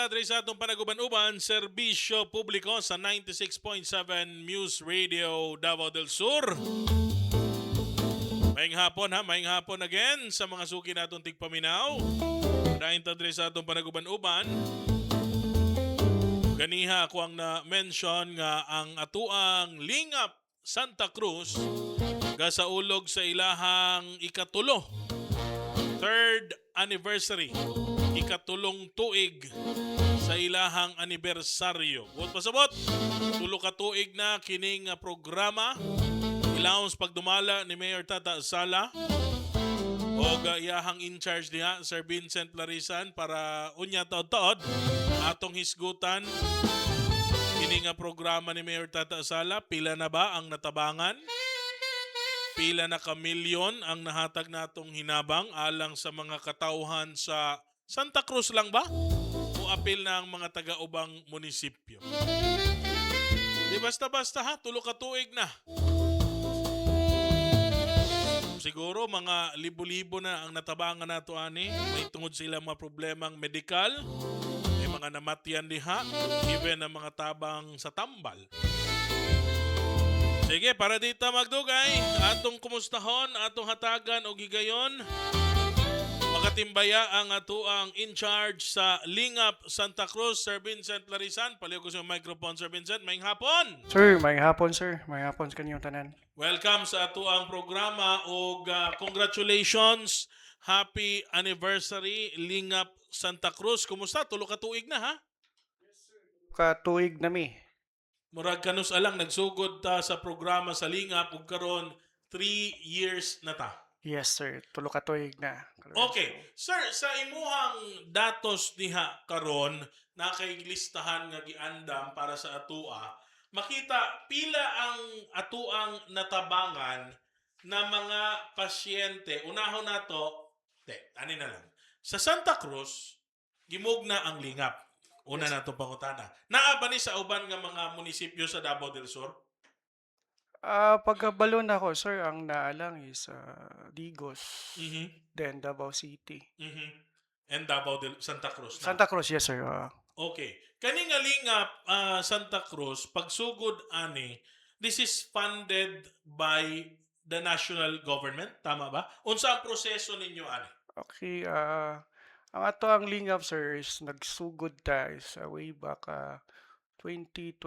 ta diri sa atong panaguban-uban serbisyo publiko sa 96.7 Muse Radio Davao del Sur. Maayong hapon ha, maayong hapon again sa mga suki naton tigpaminaw. Dahin ta diri sa atong panaguban-uban. Ganiha ako ang na-mention nga ang atuang Lingap Santa Cruz gasaulog sa ilahang ikatulo, third anniversary, ikatulong tuig sa ilahang anibersaryo. Buot pasabot, tulo ka tuig na kining programa ilawons pagdumala ni Mayor Tata Sala o iyahang in charge diha Sir Vincent Larisan para unya taod-taod atong hisgutan kini nga programa ni Mayor Tata Sala. Pila na ba ang natabangan? Pila na ka milyon ang nahatag natong hinabang alang sa mga katauhan sa Santa Cruz lang ba? O apil na ang mga taga-ubang munisipyo? Di basta-basta ha, tulo ka tuig na. Siguro mga libo-libo na ang natabangan nato ani. May tungod sila mga problemang medikal, may mga namatyan diha, even ang mga tabang sa tambal. Sige, para dito magdugay, atong kumustahon, atong hatagan o gigayon, makatimbaya ang atuang in charge sa Lingap Santa Cruz, Sir Vincent Larisan. Paliw ko sa microphone, Sir Vincent. Maayong hapon! Sir, may hapon sir. May hapon sa kanyang tanan. Welcome sa atuang programa o congratulations! Happy anniversary, Lingap Santa Cruz. Kumusta? Tulo ka tuig na ha? Katuig na mi. Murag kanus alang nagsugod ta sa programa sa Lingap ug karon 3 years na ta. Yes sir, tulo katuig na. Okay, sir, sa imuhang datos diha karon na kay listahan nga giandam para sa atua, makita pila ang atuang natabangan na mga pasyente. Unahon nato, ani na lang. Sa Santa Cruz, gimugna ang Lingap. Una na itong pangutana. Naa ba ni sa uban nga mga munisipyo sa Davao del Sur? Pagkabalon ako sir, ang naalang is Digos, then Davao City. And Santa Cruz na. Santa Cruz, yes sir. Okay. Kani nga Lingap Santa Cruz, pagsugod ani, this is funded by the national government, tama ba? Unsa ang proseso ninyo ani? Okay, ang ato ang Lingap sir is nagsugod ta is way back 2023.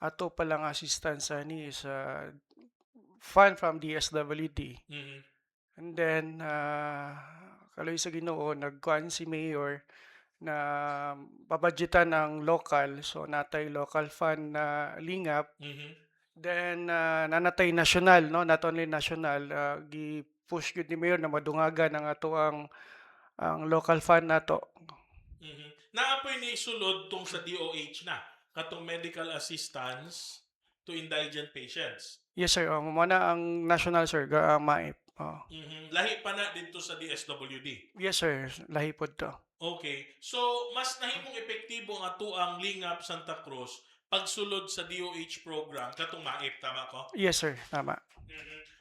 Ato palang assistance ni is fund from DSWD. And then, kaloy sa Ginoo, nagkuhan si Mayor na babudgetan ng local. So, natay local fund na Lingap. Then, nanatay national, no? Not only national, gi-push yun ni Mayor na madungagan ang ato ang local fund nato. Naapoy ni sulod tong sa DOH na, katong medical assistance to indigent patients. Yes sir, muna ang national sir, MAIP. Lahi pa na dito sa DSWD. Yes sir, lahi po to. Okay. So, mas nahimong epektibo ang atuang Lingap Santa Cruz pagsulod sa DOH program katong MAIP, tama ko? Yes sir, tama.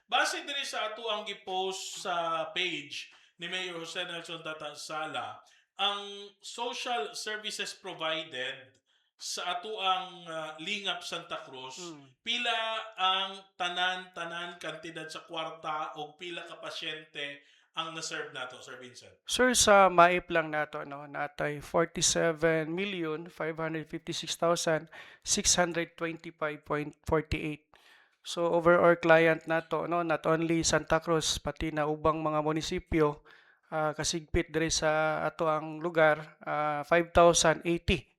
Base diri sa atuang gi-post sa page ni Mayor Jose Nelson Tata Sala, ang social services provided sa atuang Lingap Santa Cruz, pila ang tanan kantidad sa kwarta o pila ka pasyente ang na-serve nato, Sir Vincent? Sir, sa MAIP lang nato, no, natay 47,556,625.48. So over our client nato, no, not only Santa Cruz pati na ubang mga munisipyo, kasigpit diri sa ato ang lugar, 5,080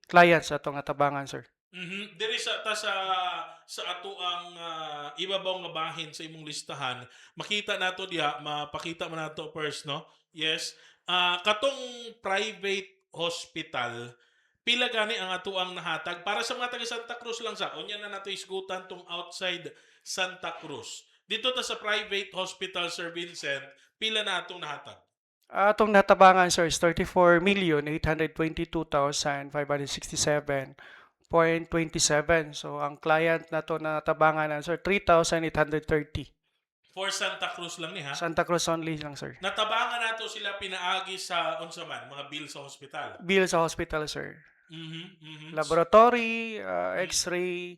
clients atong atabangan sir. Diri sa ato ang ibabaw nga bahin sa imong listahan, makita nato diha, mapakita man nato first, no? Yes. Katong private hospital, pila gani ang ato ang nahatag para sa mga taga Santa Cruz lang sa unya na nato isgutan tong outside Santa Cruz. Dito ta sa private hospital, Sir Vincent, pila na atong nahatag? Atong natabangan sir is 34,822,567.27. So ang client nato na natabangan na sir 3,830. For Santa Cruz lang ni ha. Santa Cruz only lang, sir. Natabangan nato sila pinaagi sa unsa man mga bill sa hospital. Bill sa hospital, sir. Mhm. Mhm. Laboratory, Mm. X-ray,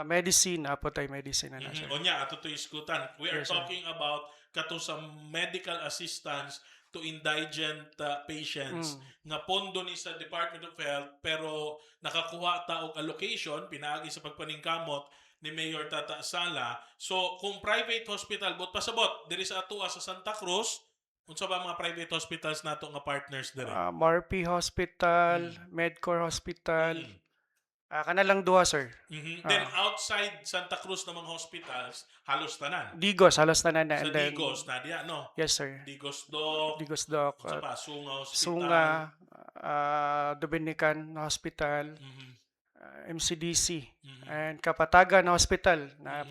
medicine, apo tayo medicine na, sir. Onya ato to iskutan. We are Yes, sir. talking about kato sa medical assistance to indigent patients nga pondo ni sa Department of Health pero nakakuha ta og allocation pinaagi sa pagpaningkamot ni Mayor Tata Sala. So kung private hospital but pasabot diri sa atua sa Santa Cruz, unsa ba mga private hospitals nato nga partners diri? Marpi Hospital, Medcor Hospital, kana lang duha, sir. Then outside Santa Cruz ng mga hospitals, halos tanan. Digos, halos tanan na. Sa And then, Digos, Nadia, no? yes, sir. Digos Doc, Digos Doc, unsa pa, Sunga Hospital. Sunga, Dominican Hospital, Mhm. MCDC, Mhm. and Kapatagan Hospital na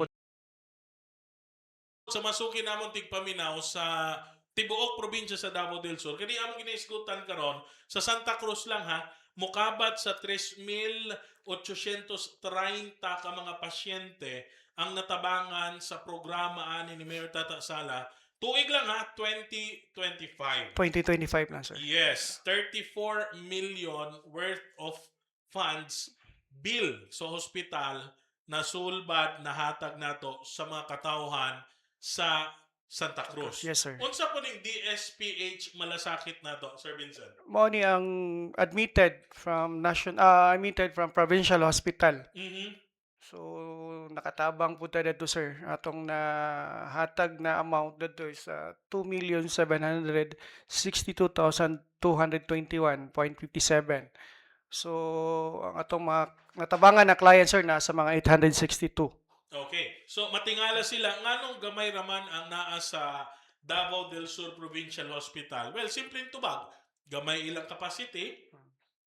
Sa masuki namon tigpaminaw sa tibuok probinsya sa Davao del Sur, kani among ginaisgutan karon sa Santa Cruz lang ha, mukabat sa 3,830 ka mga pasyente ang natabangan sa programa ani ni Mayor Tata Sala. Tuig lang ha, 2025. 2025 lang, sir. Yes, 34 million worth of funds bill sa hospital na sulbad na hatag nato sa mga katawhan sa Santa Cruz. Yes, sir. Unsa po ning DSPH malasakit nato, Sir Vincent? Mao ni ang admitted from provincial hospital. Mhm. So nakatabang po tayo dito, sir. Atong nahatag na amount dito is 2,762,221.57. So ang atong mga natabangan na client, sir, nasa mga 862. Okay. So matingala sila nganong gamay raman ang naa sa Davao del Sur Provincial Hospital. Well, simpleng tubag, gamay ilang capacity,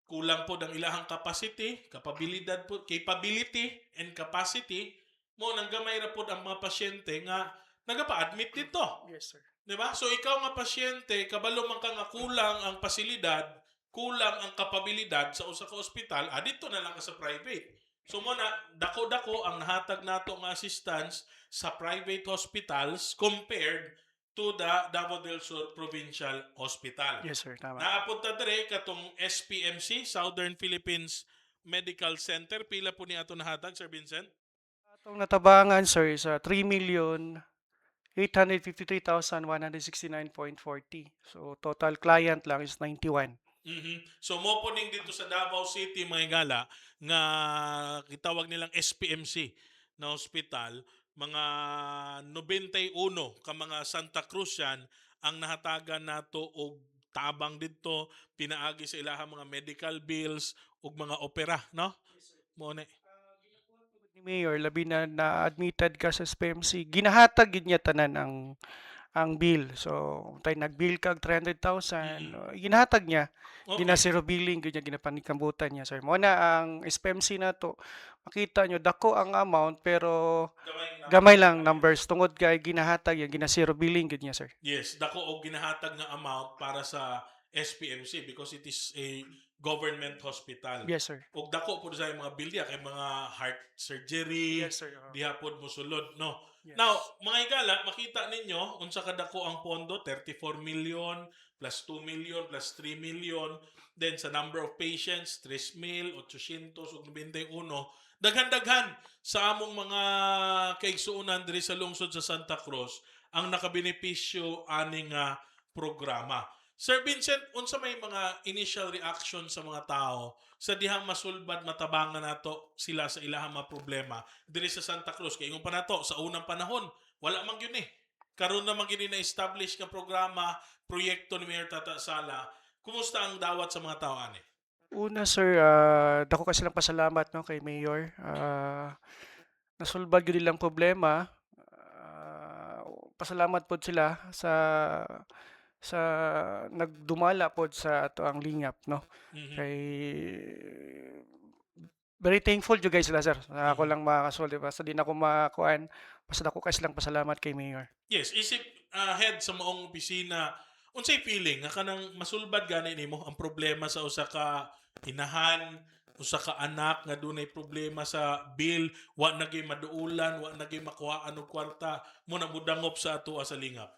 kulang po ang ilahang capacity, capability and capacity mo nang gamay ra po ang mga pasyente nga nagapa-admit dito. Yes, sir. Di ba? So ikaw nga pasyente, kabalo man ka nga kulang ang pasilidad, kulang ang kapabilidad sa usa ka ospital, dito na lang ka sa private. So mo na dako-dako ang nahatag nato nga assistance sa private hospitals compared to the Davao del Sur Provincial Hospital. Yes, sir. Tama. Naapunta dire katong SPMC, Southern Philippines Medical Center. Pila po ni ato nahatag, Sir Vincent? Atong natabangan, sir, is 3,853,169.40. So total client lang is 91. So mo po ning dito sa Davao City mga gala nga gitawag nilang SPMC na hospital, mga 91 ka mga Santa Cruzian ang nahatagan nato og tabang dito pinaagi sa ilahang mga medical bills ug mga opera, no? Mo ni. Ni Mayor, labi na admitted ka sa SPMC, ginahatag gid niya tanan ang bill. So tay nag-bill kag 300,000, ginahatag niya. Okay. Gina-zero billing gid niya, ginapanikambutan niya, sir. Mo na ang SPMC nato, makita nyo dako ang amount pero gamay lang numbers tungod kay ginahatag yan, gina-zero billing gid niya, sir. Yes, dako og ginahatag nga amount para sa SPMC because it is a government hospital. Yes, sir. Og dako po sa mga bilya kay mga heart surgery, Yes, sir. diha pod mosulod, no? Yes. Now, mga igala, makita ninyo unsa kadako ang pondo, 34 million plus 2 million plus 3 million. Then sa number of patients, 3,891. Daghan-daghan sa among mga kaigsuonan diri sa lungsod sa Santa Cruz ang nakabenepisyo aning programa. Sir Vincent, unsa may mga initial reaction sa mga tao sa dihang masulbad matabangan nato sila sa ilahang mga problema diri sa Santa Cruz kay ingon pa nato sa unang panahon wala man gyud karon na man gyud na-establish nga programa proyekto ni Mayor Tata Sala. Kumusta ang dawat sa mga tao ani? Una, sir, dako kasi lang pasalamat, no, kay Mayor. Nasulbad gyud ilang problema. Pasalamat pod sila sa nagdumala pod sa ato ang lingap, no. Kay very thankful jud guys sila, sir. Ako lang makakasulti basta di na ako makuan. Basta dako kasi lang pasalamat kay Mayor. Yes, isip head sa maong opisina, unsay feeling nga kanang masulbad gani nimo ang problema sa usa ka inahan usa ka anak nga dunay problema sa bill, wa nagay maduulan, wa nagay makuhaan og kwarta, mo na mudangop sa ato sa lingap.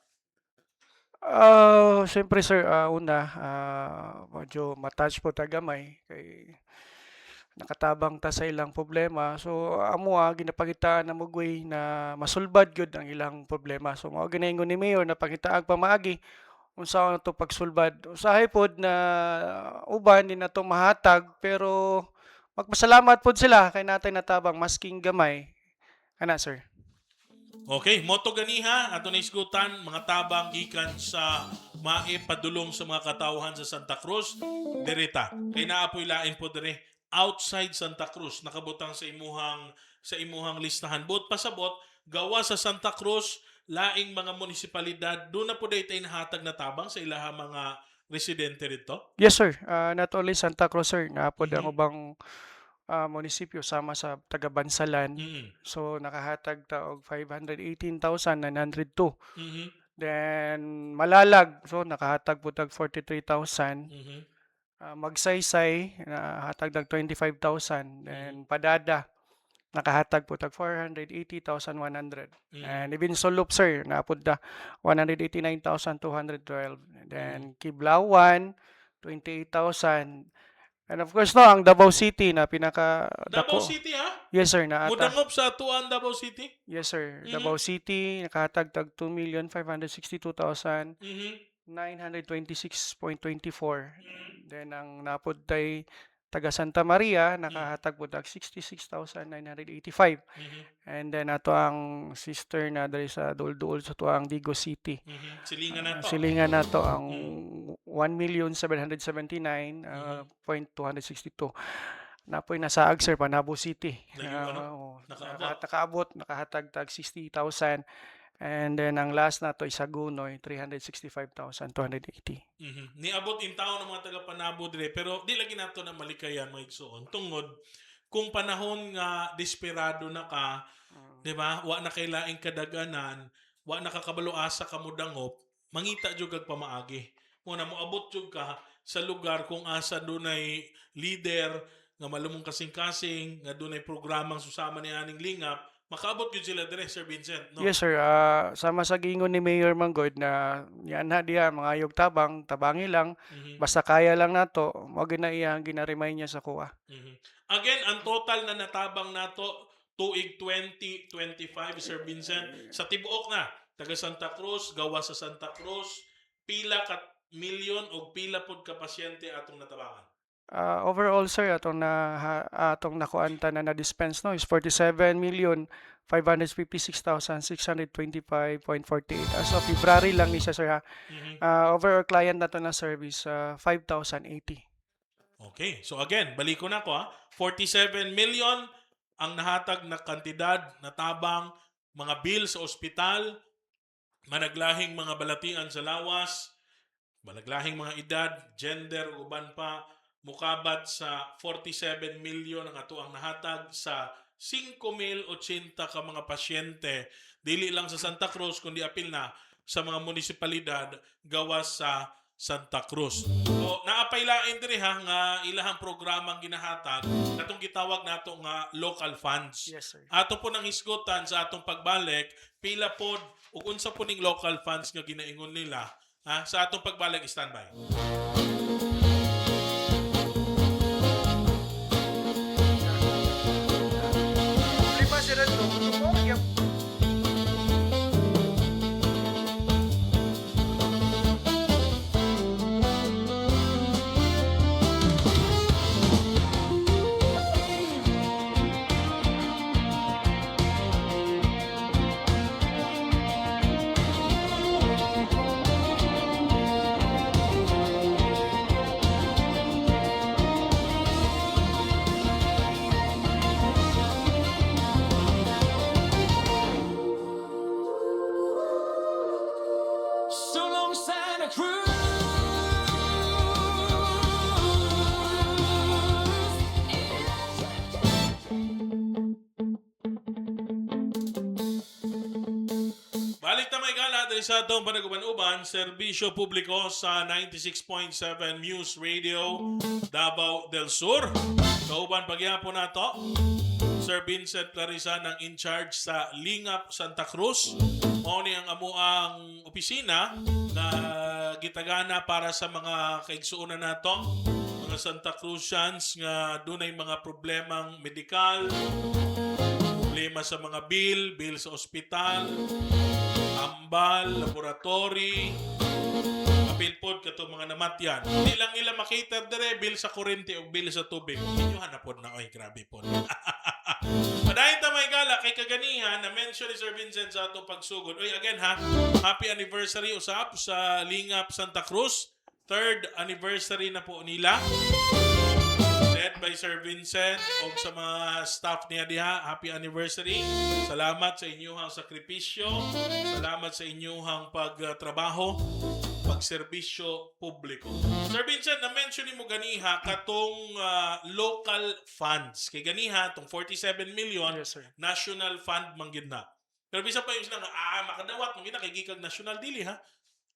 Siyempre sir, una, medyo ma-touch po ta gamay kay nakatabang ta sa ilang problema. So amo ginapakitaan na mugway na masulbad gyud ang ilang problema. So mao ginaingon ni Mayor na pakitaag pamaagi unsaon to pagsulbad. Usahay pod na uban din nato mahatag pero magpasalamat pod sila kay natay natabang masking gamay. Ana sir. Okay, moto ganiha ato na isgutan mga tabang gikan sa maipadulong sa mga katawhan sa Santa Cruz direta. Kay naapoy lain po dire outside Santa Cruz nakabutang sa imuhang listahan. Bot pasabot gawa sa Santa Cruz laing mga munisipalidad do na po daytay nahatag na tabang sa ilaha mga residente dito. Yes sir. Not only Santa Cruz sir, na pod ang Mhm. ubang munisipyo sama sa taga-Bansalan. Mhm. So nakahatag ta og 518,902. Mhm. Then Malalag, so nakahatag po tag 43,000. Mhm. Magsaysay nahatag tag 25,000. Then Padada nakahatag po tag 480,100. Mhm. And even Sulup sir naapod ta 189,212. Then Kiblawan 28,000. And of course no, ang Davao City na pinaka Davao dako. City ha? Yes sir, naata. Mudangop sa atuan Davao City? Yes sir, Mhm. Davao City nakahatag tag 2,562,926.24. Mhm. Then ang napod tay taga Santa Maria nakahatag po tag 66,985. Mhm. And then ato ang sister na dali sa Duol-Duol sa tuang Digo City. Mhm. Silingan na to. Silingan nato ang 1,779,262. Napoy nasaag sir Panabo City. Nakaabot nakahatag tag 60,000. And then ang last nato is Sagunoy 365,280. Mhm. Niabot in taon ng mga taga Panabo dire pero di lagi nato na malikayan mga igsuon tungod kung panahon nga desperado na ka, di ba? Wa na kay laing kadaganan, wa nakakabalo asa ka mudangop, mangita jud kag pamaagi. Mo na moabot jud ka sa lugar kung asa dunay leader nga malumong kasing-kasing, nga dunay programang susama ni aning lingap, makaabot yun sila dire, Sir Vincent, no? Yes sir, sama sa gingon ni Mayor Manggod na yan na diya mga ayog tabang, tabangi lang, Mhm. basta kaya lang nato, wag na iya gina-remind niya sa kuha. Mhm. Again, ang total na natabang nato tuig 2025, Sir Vincent, sa tibuok na, taga Santa Cruz, gawa sa Santa Cruz, pila ka milyon o pila pod ka pasyente atong natabangan? Overall sir, atong nakuanta na dispense no is 47,556,625.48. As of February lang ni siya sir ha. Mhm. Overall client nato na service 5,080. Okay, so again, balik ko na ko ha. 47 million ang nahatag na kantidad, natabang, mga bill sa ospital, managlahing mga balatian sa lawas, managlahing mga edad, gender, uban pa, mukabat sa 47 million ang ato ang nahatag sa 5,080 ka mga pasyente, dili lang sa Santa Cruz, kundi apil na sa mga munisipalidad gawas sa Santa Cruz. So, naapaylain diri ha nga ilahang programang ginahatag katong gitawag nato nga local funds. Yes sir. Ato po nang hisgutan sa atong pagbalik, pila pod ug unsa po ning local funds nga ginaingon nila ha sa atong pagbalik, standby. Lima sila to. may gala diri sa atong panaguban-uban, serbisyo publiko sa 96.7 Muse Radio Davao del Sur. Kauban pagyapon nato Sir Vincent Clarissa ng in charge sa Lingap Santa Cruz. Mao ni ang amuang opisina na gitagana para sa mga kaigsuonan nato, mga Santa Cruzians nga dunay mga problemang medikal, problema sa mga bill sa ospital, ambal, laboratory, apil pod kato mga namatyan. Hindi lang nila makater dire bill sa kuryente o bill sa tubig. Inyo hanapod na, oy, grabe po. Madahin ta may gala kay kaganihan na mention ni Sir Vincent sa atong pagsugod. Oy, again ha, happy anniversary usap sa Lingap Santa Cruz. 3rd anniversary na po nila. Led by Sir Vincent o sa mga staff niya diha, happy anniversary. Salamat sa inyong sakripisyo. Salamat sa inyong pagtrabaho, pagserbisyo publiko. Sir Vincent, na-mention mo ganiha katong local funds. Kay ganiha, itong 47 million, Yes, sir. national fund manggid na. Pero bisa pa yung sila nga, makadawat, manggid na, kay gikag national, dili ha?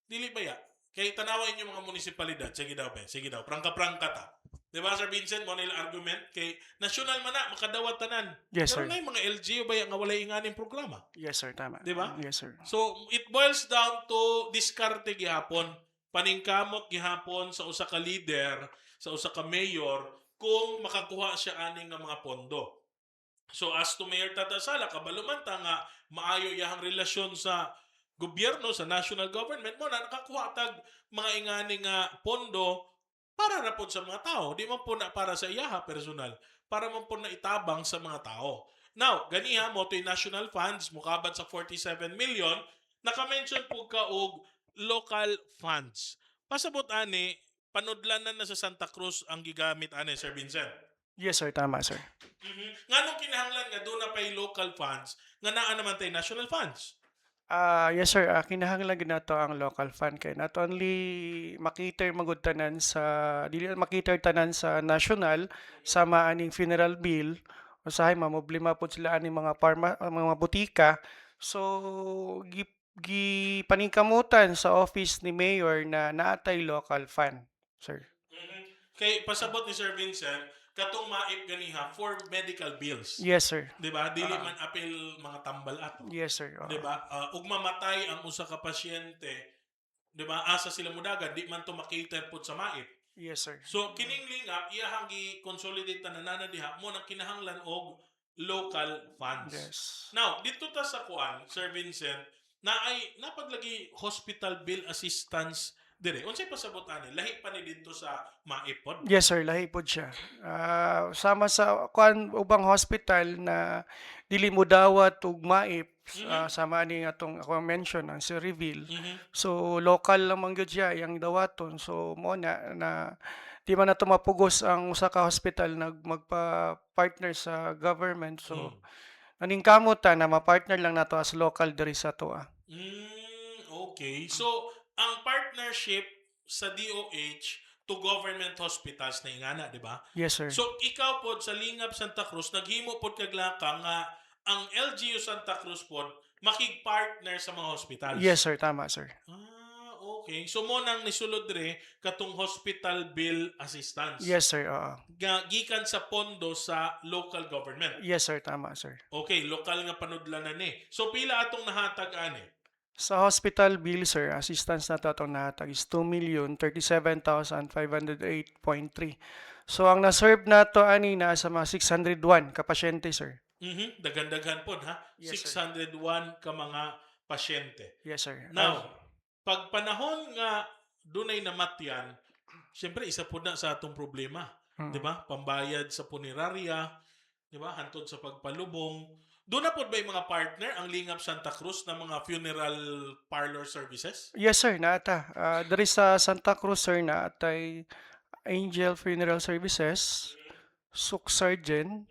Dili ba ya? Kay tanawan yung mga munisipalidad. Sige daw, sige daw. Prangka-prangka ta. Diba, Sir Vincent, mo nila argument kay national man na, makadawat tanan. Yes, Pero sir. na yung mga LGU ba yung nga walay inganing programa? Yes, sir. Tama. Diba? Yes, sir. So, it boils down to diskarte gihapon. Paningkamot gihapon sa usa ka leader, sa usa ka mayor, kung makakuha siya aning nga mga pondo. So, as to Mayor Tata Sala, kabaluman ta nga maayo iyahang relasyon sa gobyerno, sa national government mo na nakakuha tag mga inganing nga pondo para na po sa mga tao. Di man po na para sa iyaha personal. Para man po na itabang sa mga tao. Now, ganiha mo ito yung national funds, mukabat sa 47 million, naka-mention po ka og local funds. Pasabot ani, panudlanan na sa Santa Cruz ang gigamit ani, Sir Vincent. Yes, sir. Tama, sir. Nga nung kinahanglan nga doon na pa'y local funds, nga naa naman tayo national funds. Yes, sir. Kinahanglan gid nato ang local fund kay not only makiter magud tanan sa dili makiter tanan sa national sama aning funeral bill usahay mamoblema pod sila aning mga mga butika. So paningkamutan sa office ni mayor na naatay local fund, sir. Kay pasabot ni Sir Vincent, katong maip ganiha for medical bills. Yes, sir. Di ba? Dili man apil mga tambal ato. Yes, sir. Di ba? Ug mamatay ang usa ka pasyente, di ba? Asa sila mudagan, di man to makater pod sa maip. Yes, sir. So kining lingap iyahang gi-consolidate tanana diha mo nang kinahanglan og local funds. Yes. Now, dito ta sa kuan, Sir Vincent, na ay napaglagi hospital bill assistance dire. Unsay pasabot ani? Lahi pa ni dito sa maipod. Yes, sir. Lahi pod siya. Sama sa ubang hospital na dili mo dawat og maip sama ni atong ako mention ang si Reveal. So local lang man gyud siya yang dawaton. So mo na di man nato mapugos ang usa ka hospital magpa-partner sa government. So naningkamot ta na ma-partner lang nato as local diri sa toa. Okay. So ang partnership sa DOH to government hospitals na ingana, di ba? Yes, sir. So ikaw pod sa Lingap Santa Cruz naghimo pod kag laka nga ang LGU Santa Cruz pod makig-partner sa mga hospitals. Yes, sir. Tama, sir. Okay. So mo nang nisulod dire katong hospital bill assistance. Yes, sir. Oo. Gikan sa pondo sa local government. Yes, sir. Tama, sir. Okay, lokal nga panudlanan ni. So pila atong nahatag ani? Sa hospital bill, sir, assistance na atong nahatag is 2,037,508.3. So ang na-serve nato ani na sa mga 601 ka pasyente, sir. Dagan-dagan po ha. Yes, 601 ka mga pasyente. Yes, sir. Now, pag panahon nga dunay namatyan, siyempre isa po na sa atong problema, 'di ba? Pambayad sa punerarya, 'di ba? Hantod sa pagpalubong. Doon na po ba yung mga partner ang Lingap Santa Cruz na mga funeral parlor services? Yes, sir. Naata. Dari sa Santa Cruz, sir, naatay Angel Funeral Services, Suk Sargent,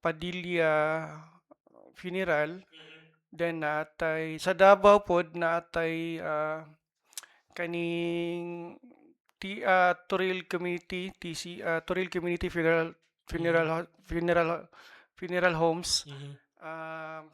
Padilla Funeral, then naatay sa Davao pod naatay kaning Turil Community Turil Community Funeral Homes.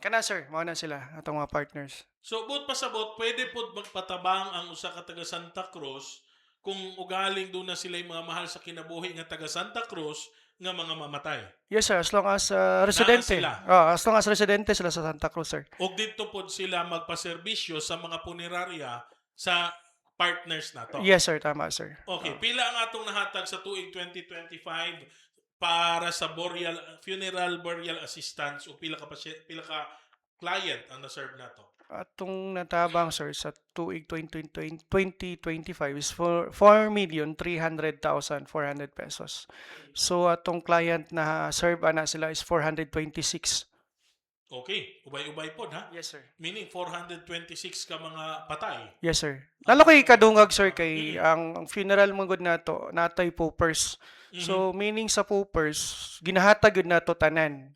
Kana sir, mao na sila atong mga partners. So bot pasabot pwede pod magpatabang ang usa ka taga Santa Cruz kung ugaling doon na sila mga mahal sa kinabuhi nga taga Santa Cruz nga mga mamatay. Yes sir, as long as Naa residente. sila. As long as residente sila sa Santa Cruz sir. Og dito pod sila magpaserbisyo sa mga punerarya sa partners nato. Yes sir, tama sir. Okay, pila ang atong nahatag sa tuig 2025 para sa funeral burial assistance o pila ka client ang na-serve nato? Atong natabang sir sa tuig 2025 is 4,300,400 pesos. So atong client na serve ana sila is 426. Okay, ubay-ubay pod ha. Yes sir. Meaning 426 ka mga patay. Yes sir. Lalo kay kadungag sir kay ang funeral man gud nato natay poopers. So meaning sa poopers ginahatag gud nato tanan.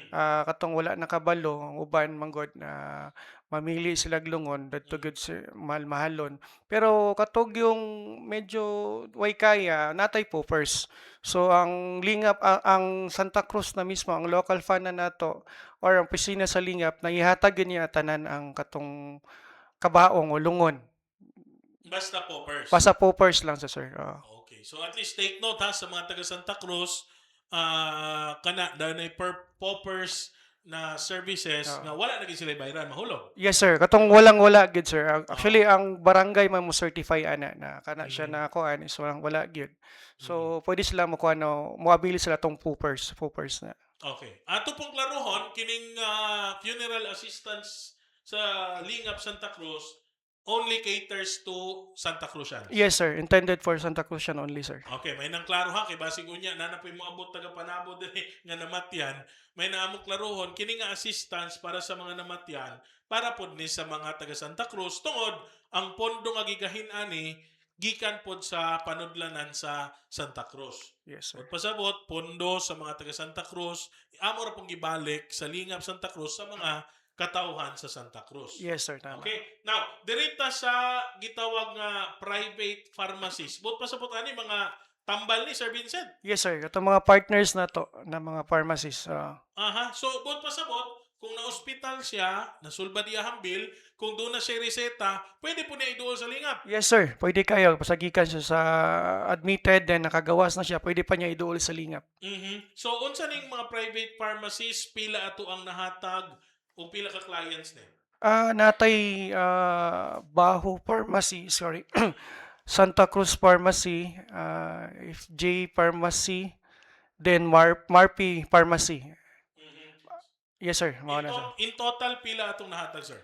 Katong wala nakabalo ang uban manggod na mamili sila lungon dadto gud si mahal-mahalon, pero katog yung medyo way kaya natay poopers. So ang lingap ang Santa Cruz na mismo ang local fund na nato or ang opisina sa lingap nagihatag niya tanan ang katong kabaong o lungon. Basta poppers. Basta poopers lang sa sir. Okay, so at least take note ha sa mga taga Santa Cruz, kana danay poppers na services nga wala na gid sila bayran mahulog. Yes sir, katong walang-wala gid sir. Actually ang barangay man mo certify ana na kana siya na kuan is walang-wala gid. So pwede sila mo kuan no, moabili sila tong poopers na. Okay. Ato pong klaruhon kining funeral assistance sa Lingap Santa Cruz only caters to Santa Cruzians. Yes sir, intended for Santa Cruzan only sir. Okay, may nang klaro ha kay basig unya nanapoy mo abot taga panabo diri nga namatyan, may naamong klaruhon kini nga assistance para sa mga namatyan para pod ni sa mga taga Santa Cruz tungod ang pondo nga gigahin ani gikan pod sa panudlanan sa Santa Cruz. Yes sir. Ug pasabot pondo sa mga taga Santa Cruz amo ra pong gibalik sa Lingap Santa Cruz sa mga katauhan sa Santa Cruz. Yes sir, tama. Okay. Now, dirita sa gitawag nga private pharmacies. But pasabot ani mga tambal ni Sir Vincent. Yes sir, katong mga partners na to na mga pharmacies. Aha. So, but pasabot kung na-hospital siya, nasulba diya hambil, kung doon na siya reseta, pwede po niya iduol sa lingap. Yes sir, pwede kayo pasagikan siya sa admitted then nakagawas na siya, pwede pa niya iduol sa lingap. So, unsa ning mga private pharmacies pila ato ang nahatag o pila ka clients ni? Natay Baho Pharmacy, sorry. Santa Cruz Pharmacy, FJ Pharmacy, then Marpi Pharmacy. Yes sir, mao na sir. In total, pila atong nahatag, sir?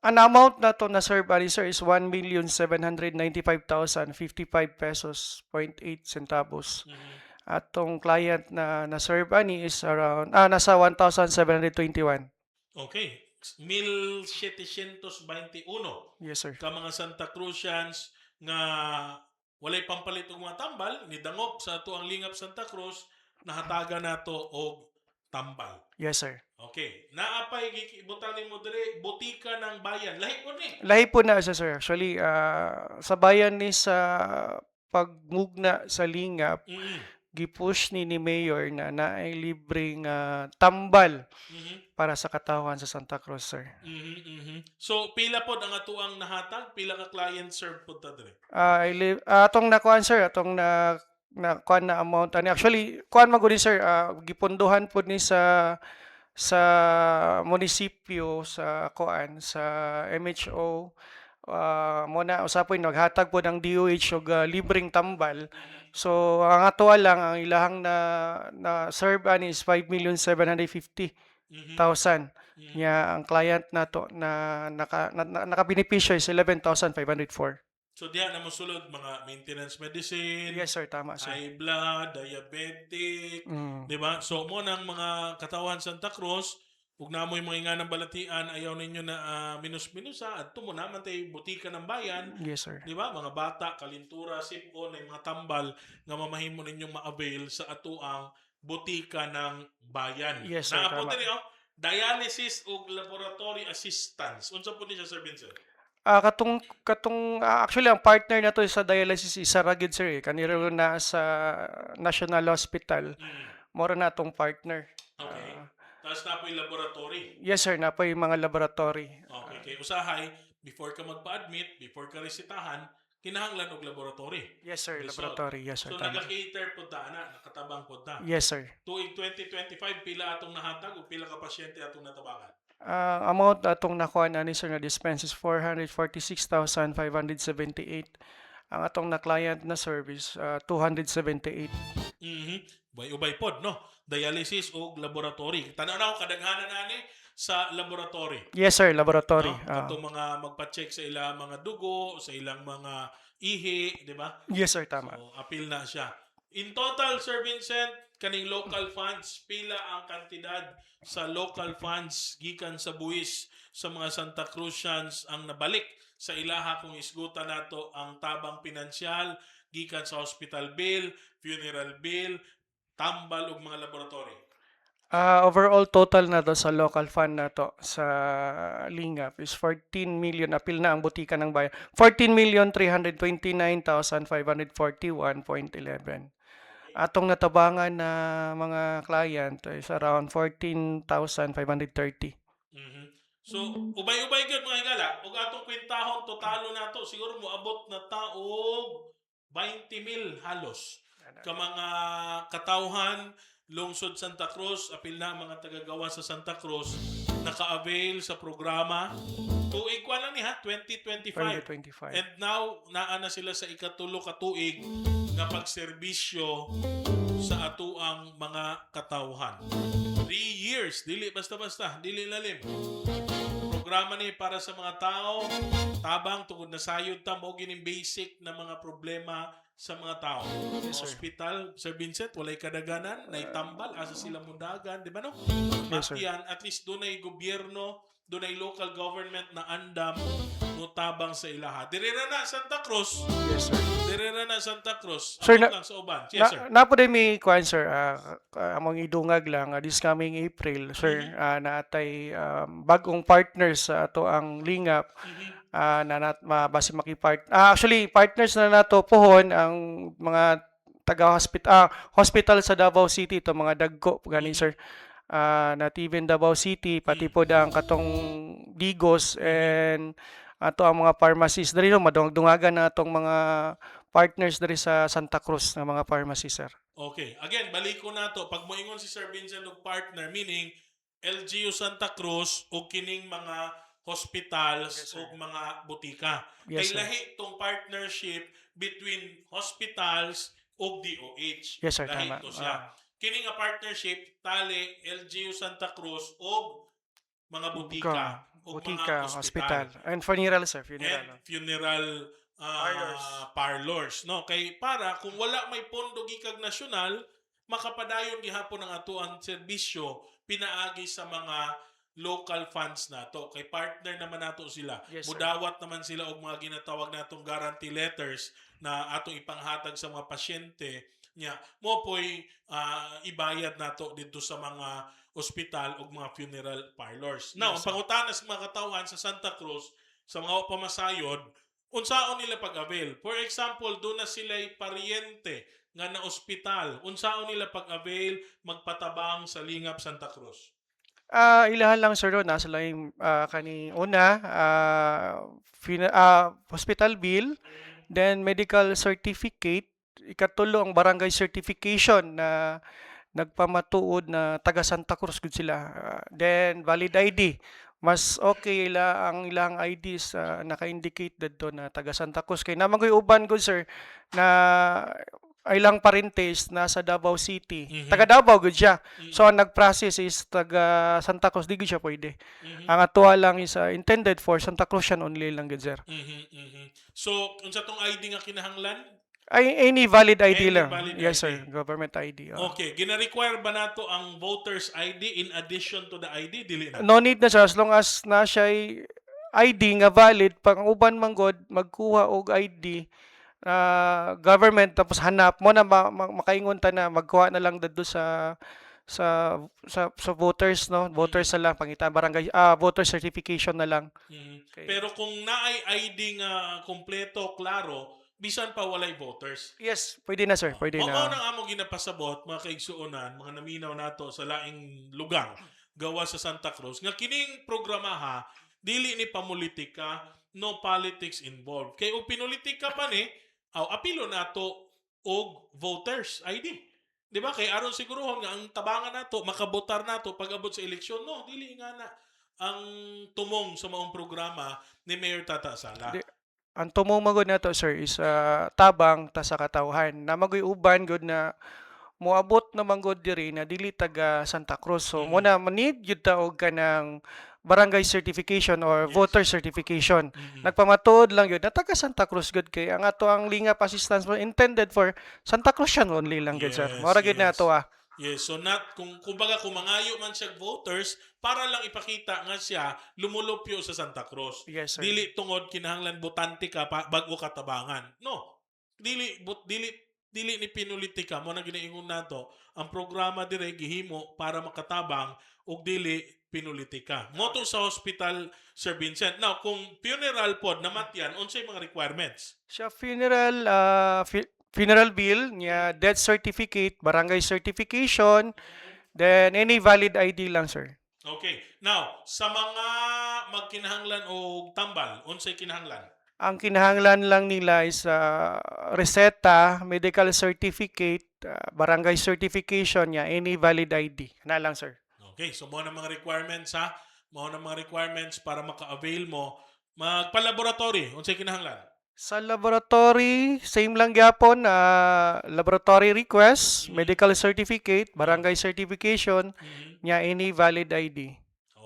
An amount na to na serve ani sir is 1,795,055 pesos 0.8 centavos. Atong client na na-serve ani is around nasa 1,721. Okay. 1,721 Yes sir. ka mga Santa Cruzians nga walay pampalit og mga tambal ni dangop sa ato ang Lingap Santa Cruz nahataga nato og tambal. Yes sir. Okay. Naapay gibutang nimo diri butika ng bayan. Lahi po ni. Lahi po na siya sir. Actually, sa bayan ni sa pagmugna sa lingap, gipush ni Mayor na naay libreng tambal para sa katawan sa Santa Cruz sir. So pila pod ang atuang nahatag, pila ka client serve pod ta diri? Atong nakuan sir, atong na kuan na amount ani actually kuan magudi sir, gipunduhan pod ni sa munisipyo sa kuan sa MHO mo na usapoy naghatag po ng DOH og libreng tambal. So ang atoa lang ang ilahang na serve ani is 5,750,000. Nya ang client nato na nakabenepisyo is 11,504. So diha na mo sulod mga maintenance medicine, Yes sir, tama sir. high blood, diabetic, di ba? So mo nang mga katawan Santa Cruz, ug namoy mga inganang balatian ayaw ninyo na minus-minusa adto mo naman tay butika ng bayan. Yes sir. Di ba? Mga bata, kalintura, sipon, ay mga tambal nga mamahimo ninyong ma-avail sa atuang butika ng bayan. Yes, sir, Naapo tama. diri dialysis ug laboratory assistance. Unsa po ni siya, Sir Vincent? Actually ang partner na to sa dialysis is Saragid sir kaniro na sa National Hospital. Mora na tong partner. Okay. Tapos na po yung laboratory. Yes sir, na po yung mga laboratory. Okay, kay usahay, before ka magpa-admit, before ka resitahan, kinahanglan og laboratory. Yes sir, Result. laboratory. Yes sir, So tama. naka-cater po ta na, nakatabang po ta. Yes sir. Tuig 2025, pila atong nahatag o pila ka pasyente atong natabangan? Amount atong nakuha na ni sir na dispense is 446,578. Ang atong na client na service 278. Ubay pod, no? Dialysis o laboratory. Tanaw na ako kadaghanan ani sa laboratory. Yes sir, laboratory. No? Katong mga magpa-check sa ilang mga dugo, sa ilang mga ihi, di ba? Yes sir, tama. So, appeal na siya. In total, Sir Vincent, kaning local funds, pila ang kantidad sa local funds gikan sa buwis sa mga Santa Cruzians ang nabalik sa ilaha kung isgutan nato ang tabang pinansyal gikan sa hospital bill, funeral bill, tambal ug mga laboratory. Overall total na to sa local fund na to sa Lingap is 14 million. Apil na ang butika ng bayan. 14,329,541.11. Atong natabangan na mga client is around 14,530. So, ubay-ubay gyud mga higala, ug atong kwentahon totalo nato siguro moabot na ta og 20,000 halos ka mga katawhan lungsod Santa Cruz, apil na mga tagagawa sa Santa Cruz naka-avail sa programa tuig kwa lang ni ha 2025. 2025. And now naa na sila sa ikatulo ka tuig nga pagserbisyo sa atuang mga katawhan. 3 years, dili basta-basta, dili lalim. Programa ni para sa mga tao, tabang tungod na sayod ta mo gining basic na mga problema sa mga tao. Yes, sir. Hospital, Sir Vincent, walay kadaganan, naitambal, asa sila mundagan, di ba no? Yes, sir. Matiyan, at least doon ay gobyerno, doon ay local government na andam mutabang sa ilaha. Dirira na Santa Cruz. Yes sir. Dirira na Santa Cruz. Sir, Abot lang sa uban. Yes, sir. Na po din may kuan sir, among idungag lang this coming April sir, naatay bagong partners sa ato ang Lingap. Base actually partners na nato pohon ang mga hospital sa Davao City to mga dagko gani sir. Nativen Davao City pati po ang katong Digos and ato ang mga pharmacies diri no madungdungagan na atong mga partners diri sa Santa Cruz nga mga pharmacy sir. Okay. Again, balik ko na to. Pag moingon si Sir Vincent og partner, meaning LGU Santa Cruz o kining mga hospitals Yes, o mga butika. Yes, Kay sir. lahi tong partnership between hospitals o DOH. Yes, sir, Lahi tama. to siya. Kini nga partnership tali LGU Santa Cruz o mga butika o Butika, mga hospital. hospital And funeral sir, and funeral. funeral Parlors. parlors, no? Kay para kung wala may pondo gikag nasyonal, makapadayon gihapon ang atuang serbisyo pinaagi sa mga local funds nato. Kay partner naman nato sila. Yes, sir. Mudawat naman sila og mga ginatawag natong guarantee letters na atong ipanghatag sa mga pasyente nya mo po'y ibayad nato dito sa mga ospital o mga funeral parlors. Now, ang Yes, sir. pangutana sa mga katawhan sa Santa Cruz, sa mga pamasayod, unsaon nila pag-avail? For example, doon na sila'y pariente nga na ospital. Unsaon nila pag-avail magpatabang sa Lingap Santa Cruz? Ilahan lang sir doon nasa lang kani una hospital bill, then medical certificate, ikatulo ang barangay certification na nagpamatuod na taga Santa Cruz gud sila. Then valid ID. Mas okay ang ilang IDs naka-indicate dito na taga Santa Cruz kay naman koy uban gud sir na ilang parentes nasa Davao City. Taga Davao gud siya. So ang nag-process is taga Santa Cruz di gud siya pwede. Ang atuwa lang is intended for Santa Cruzian only lang gud sir. So, unsa tong ID nga kinahanglan? Any valid ID Any lang. valid Yes ID. sir, government ID. Okay, gina-require ba nato ang voters ID in addition to the ID? Dili na. No need na sir as long as na siya ID nga valid pang uban man god magkuha og ID government tapos hanap mo na makaingon ta na magkuha na lang dadto sa voters no voters na lang pangita barangay voter certification na lang. Okay. Pero kung naay ID nga kompleto, klaro, bisan pa walay voters. Yes, pwede na sir, pwede Mao na. nang among ginapasabot mga kaigsuonan, mga naminaw nato sa laing lugar gawa sa Santa Cruz nga kining programa ha dili ni pamulitika, no politics involved. Kay og pinulitika pa ni apilo nato og voters ID. Di ba? Kay aron siguruhon nga ang tabangan nato makabotar nato pag abot sa eleksyon. No, dili nga na ang tumong sa maong programa ni Mayor Tata Sala. Di- Ang tumumagod na to, sir, is tabang ta sa katawhan. Na magoy uban good na moabot naman god diri na dili taga Santa Cruz. So Mhm. muna manid gyud ta og kanang barangay certification or Yes. voter certification. Mhm. Nagpamatuod lang yun na taga Santa Cruz good kay ang ato ang lingap assistance mo intended for Santa Cruzian only lang gyud, sir. Yes, Mora gyud na yes. to Yes, so not kung kumbaga kung mangayo man siya voters para lang ipakita nga siya lumulupyo sa Santa Cruz. Yes, sir. Dili tungod kinahanglan botante ka bago ka tabangan. No. Dili ni pinulitika mo na ginaingon nato. Ang programa dire gihimo para makatabang ug dili pinulitika. Moto sa hospital Sir Vincent. Now, kung funeral pod namatyan, unsay mga requirements? Siya funeral bill niya, death certificate, barangay certification, then any valid ID lang, sir. Okay. Now, sa mga magkinahanglan og tambal, unsay kinahanglan? Ang kinahanglan lang nila is reseta, medical certificate, barangay certification niya, any valid ID. Na lang, sir. Okay, so mo na mga requirements ha. Mo na mga requirements para maka-avail mo. Magpa-laboratory, unsay kinahanglan? Sa laboratory, same lang gyapon, laboratory request, medical certificate, barangay certification, niya, any valid ID.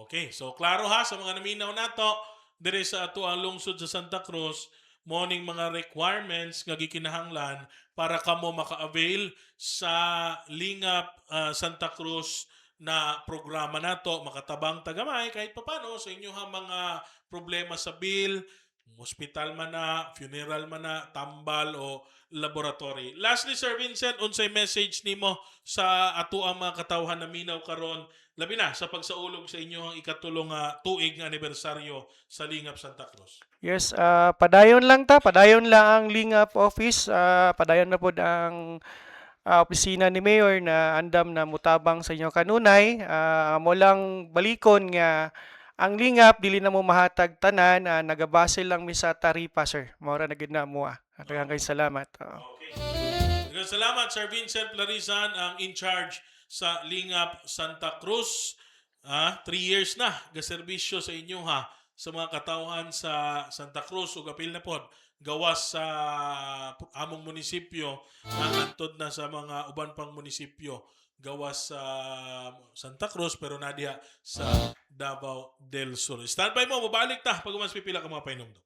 Okay, so klaro ha sa mga naminaw nato dire sa ato ang lungsod sa Santa Cruz, morning mga requirements nga gikinahanglan para kamo maka-avail sa Lingap Santa Cruz na programa nato, makatabang tagamay kahit papano sa inyo mga problema sa bill, hospital man na, funeral man na, tambal o laboratory. Lastly, Sir Vincent, unsay message nimo sa ato ang mga katawhan na minaw karon labi na sa pagsaulog sa inyong ikatulong tuig nga anibersaryo sa Lingap Santa Cruz? Yes, padayon lang ang Lingap office, padayon na pod ang opisina ni Mayor na andam na mutabang sa inyo kanunay. Mo lang balikon nga ang Lingap dili na mo mahatag tanan, nagabase lang mi sa taripa, sir. Maura na gid na mo. Daghang kay salamat. Okay. Daghang salamat, Sir Vincent Plarisan, ang in charge sa Lingap Santa Cruz. 3 years na gaserbisyo sa inyo sa mga katawhan sa Santa Cruz ug apil na pod gawas sa among munisipyo antod na sa mga uban pang munisipyo gawas sa Santa Cruz pero nadia sa Davao del Sur. Standby mo, mabalik ta pag mas pipila ka mga painomdom.